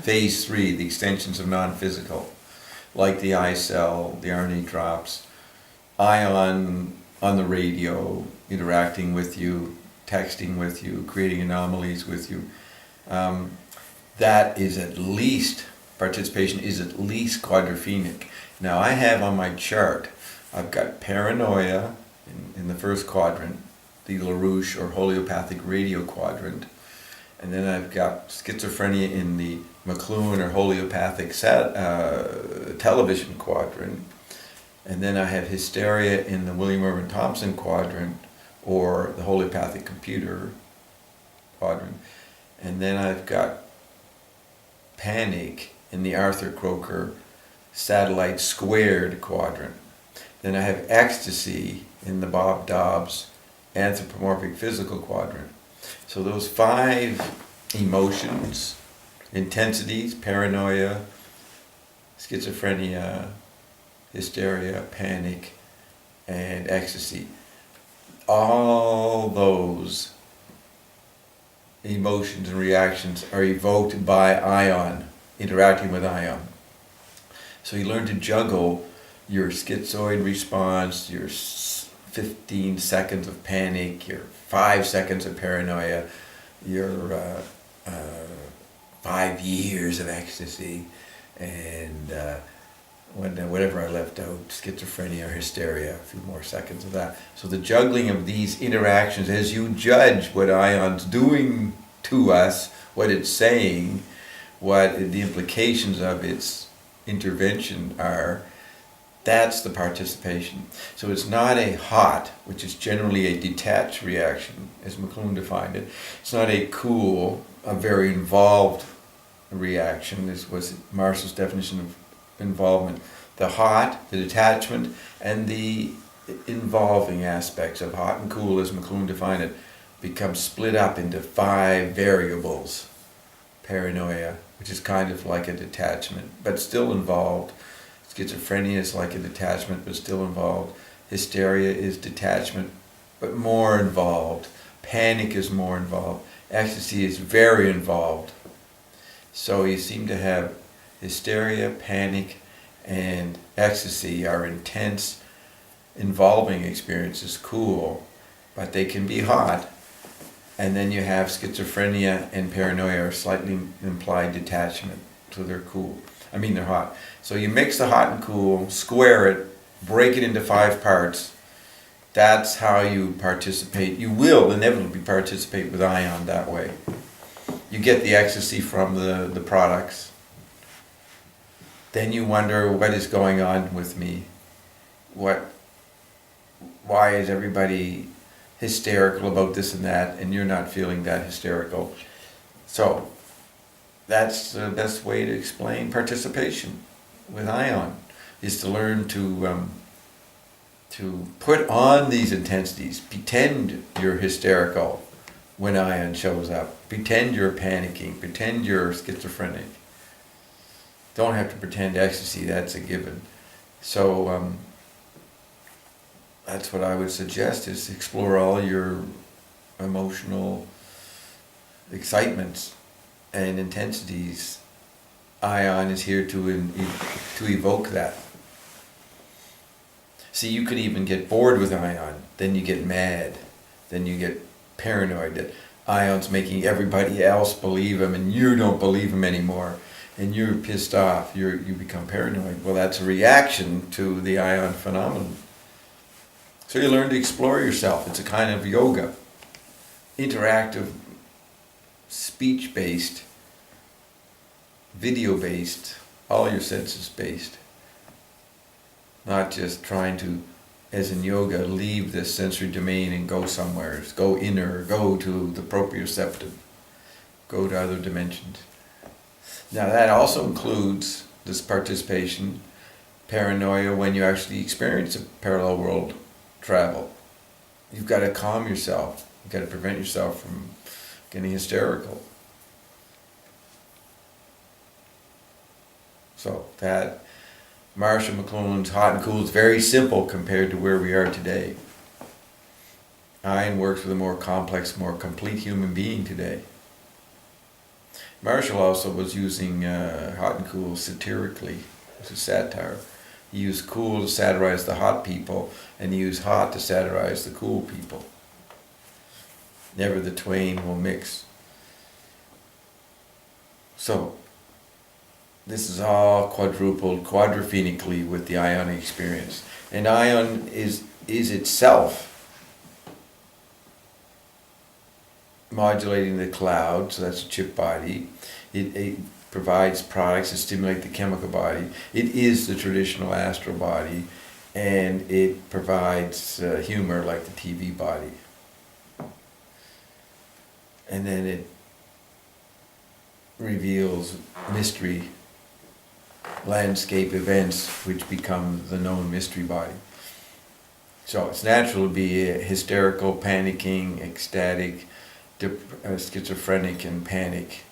phase 3, the extensions of non-physical, like the eye cell, the RNA drops, ion on the radio, interacting with you, texting with you, creating anomalies with you. That is at least, participation is at least quadrophenic. Now I have on my chart, I've got paranoia in the first quadrant, the LaRouche or holeopathic radio quadrant, and then I've got schizophrenia in the McLuhan or holeopathic television quadrant, and then I have hysteria in the William Irwin Thompson quadrant or the holeopathic computer quadrant, and then I've got panic in the Arthur Croker satellite squared quadrant. Then I have ecstasy in the Bob Dobbs anthropomorphic physical quadrant. So those 5 emotions, intensities, paranoia, schizophrenia, hysteria, panic, and ecstasy, all those emotions and reactions are evoked by ion, interacting with ion. So you learn to juggle your schizoid response, your 15 seconds of panic, your 5 seconds of paranoia, your 5 years of ecstasy, and whatever I left out, schizophrenia or hysteria, a few more seconds of that. So the juggling of these interactions as you judge what ion's doing to us, what it's saying, what the implications of its intervention are, that's the participation. So it's not a hot, which is generally a detached reaction, as McLuhan defined it. It's not a cool, a very involved reaction. This was Marshall's definition of involvement. The hot, the detachment, and the involving aspects of hot and cool, as McLuhan defined it, become split up into 5 variables. Paranoia, which is kind of like a detachment, but still involved. Schizophrenia is like a detachment, but still involved. Hysteria is detachment, but more involved. Panic is more involved. Ecstasy is very involved. So you seem to have hysteria, panic, and ecstasy are intense, involving experiences, cool, but they can be hot. And then you have schizophrenia and paranoia are slightly implied detachment, so they're cool. I mean, they're hot. So you mix the hot and cool, square it, break it into 5 parts. That's how you participate. You will inevitably participate with ion that way. You get the ecstasy from the products. Then you wonder, what is going on with me? Why is everybody hysterical about this and that, and you're not feeling that hysterical? So that's the best way to explain participation with ion, is to learn to put on these intensities. Pretend you're hysterical when ion shows up. Pretend you're panicking. Pretend you're schizophrenic. Don't have to pretend ecstasy, that's a given. So that's what I would suggest, is explore all your emotional excitements and intensities. Ion is here to evoke that. See, you could even get bored with ion, then you get mad, then you get paranoid that ion's making everybody else believe him and you don't believe him anymore, and you're pissed off, you become paranoid. Well, that's a reaction to the ion phenomenon. So you learn to explore yourself. It's a kind of yoga, interactive, speech-based, video-based, all your senses-based. Not just trying to, as in yoga, leave this sensory domain and go somewhere, go inner, go to the proprioceptive, go to other dimensions. Now that also includes this participation, paranoia, when you actually experience a parallel world travel. You've got to calm yourself. You've got to prevent yourself from getting hysterical. So that Marshall McLuhan's hot and cool is very simple compared to where we are today. Ian works with a more complex, more complete human being today. Marshall also was using hot and cool satirically. It's a satire. He used cool to satirize the hot people, and he used hot to satirize the cool people. Never the twain will mix. So, this is all quadrupled, quadrophenically with the ionic experience. And ion is itself modulating the cloud, so that's a chip body. It provides products that stimulate the chemical body. It is the traditional astral body, and it provides humor like the TV body. And then it reveals mystery landscape events which become the known mystery body. So it's natural to be hysterical, panicking, ecstatic, schizophrenic, and panic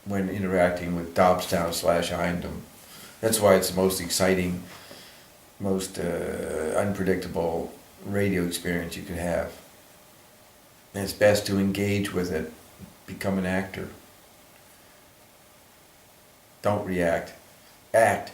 when interacting with Dobbstown/Hindom. That's why it's the most exciting, most unpredictable radio experience you could have. And it's best to engage with it, become an actor. Don't react. Act.